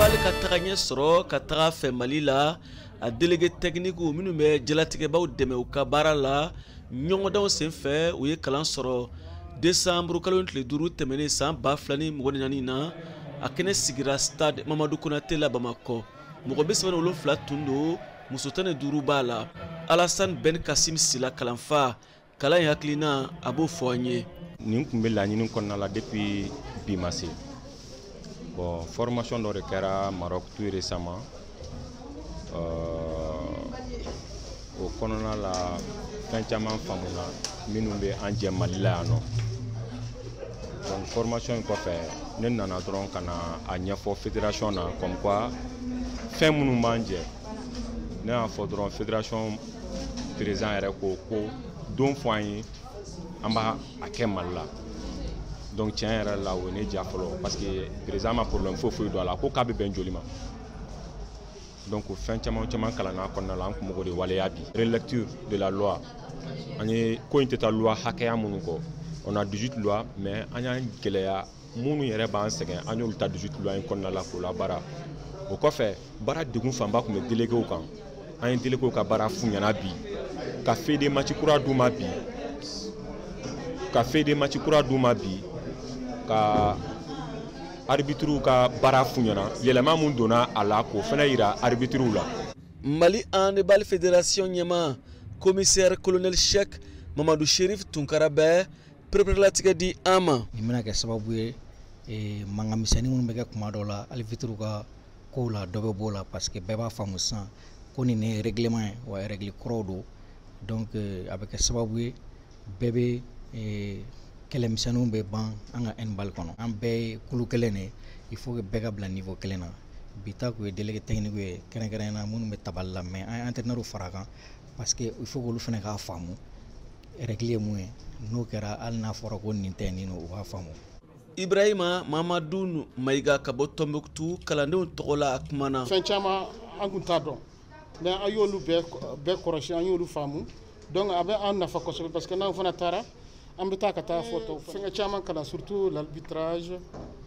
bal ka taga ɲɛ sɔrɔ ka taga fɛ Mali la a délégué technique minnu bɛ jalatigɛbaw dɛmɛ u ka baara la ɲɔgɔndanw senfɛ u ye kalan sɔrɔ décembre kalo tile 5 tɛmɛnen san 2024 na a kɛnɛ sigira stade Mamadou Konaté la Bamakɔ mɔgɔ 37 tun don muso 15 b'a la Alassane Ben Kassim Sila kalanfa kalan hakilina a b'o fɔ an ye. Nin kun bɛ laɲini kɔnɔna la depuis bi ma se. Bon, formation dɔ de kɛra Maroc tout récemment. O kɔnɔna la fɛn caman faamuna minnu bɛ an jɛ Mali la yan nɔ. Donc formation in kɔfɛ ne nana dɔrɔn ka na a ɲɛfɔ fédération na comme quoi fɛn minnu b'an jɛ ne y'a fɔ dɔrɔn fédération président yɛrɛ ko don fɔ an ye an b'a kɛ Mali la. Donc tiɲɛ yɛrɛ la o ye ne diya fɔlɔ parce que président ma problème foyi don a la ko k'a bɛ bɛn joli ma. Donc fɛn caman kalanna kɔnɔna la an kun mago de waleya bi. Relecture de la loi an ye ko in tɛ taa loi hakɛya minnu kɔ on a 18 lois mais an y'an gɛlɛya minnu yɛrɛ b'an sɛgɛn an y'olu ta 18 lois in kɔnɔna la k'o la baara. O kɔfɛ baara degun fanba kun bɛ déléguéw kan an ye déléguéw ka baara f'u ɲɛna bi ka feuille de match kura d'u ma bi ka arbitre ka baara f'u ɲɛna yɛlɛma mun donna a la k'o fana yira arbitre la. Mali Handball Fédération ɲɛma commissaire colonel Cheikh Mamadou Chérif Tunkara bɛ perepérelatigɛ di an ma. Nin bɛna kɛ sababu ye mankan misɛnnin minnu bɛ kɛ kuma dɔw la arbitre ka kow la dɔ bɛ b'o la parce que bɛɛ b'a faamu sisan ko nin ye règlement ye wa règle kɔrɔw don donc a bɛ kɛ sababu ye bɛɛ bɛ kɛlɛmisɛnninw bɛ ban an ka handball kɔnɔ an bɛɛ ye kulu kelen de il faut que bɛɛ ka bila niveau kelen na bi ta kun ye délégué technique ye kɛrɛnkɛrɛnnenya minnu bɛ tabali la mais an ye entraîneur fara kan parce que il faut que olu fana k'a faamu règle ye mun ye n'o kɛra hali n'a fɔra ko nin tɛ nin o b'a faamu. Ibrahima Mamadou Maïga ka bɔ Tombouctou kalandenw tɔgɔ la a kumana. Fɛn caman an kun t'a dɔn mais an y'olu bɛɛ kɔrɔsi an y'olu faamu donc a bɛ an nafa kosɛbɛ parce que n'an fana taara an bɛ taa ka taa fɔ fɛn caman kalan surtout l'arbitrage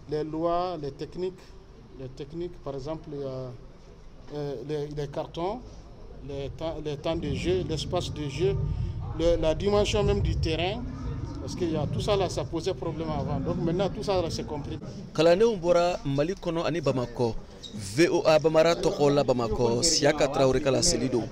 les lois les techniques par exemple les cartons les temps de jeu l'espace de jeu la dimension même du terrain parce que tout ça là ça posait problème avant donc maintenant tout ça là c'est compris. Kalandenw bɔra Mali kɔnɔ ani Bamakɔ VOA Bamara tɔgɔ la Bamakɔ Siaka Traoré ka laseli don.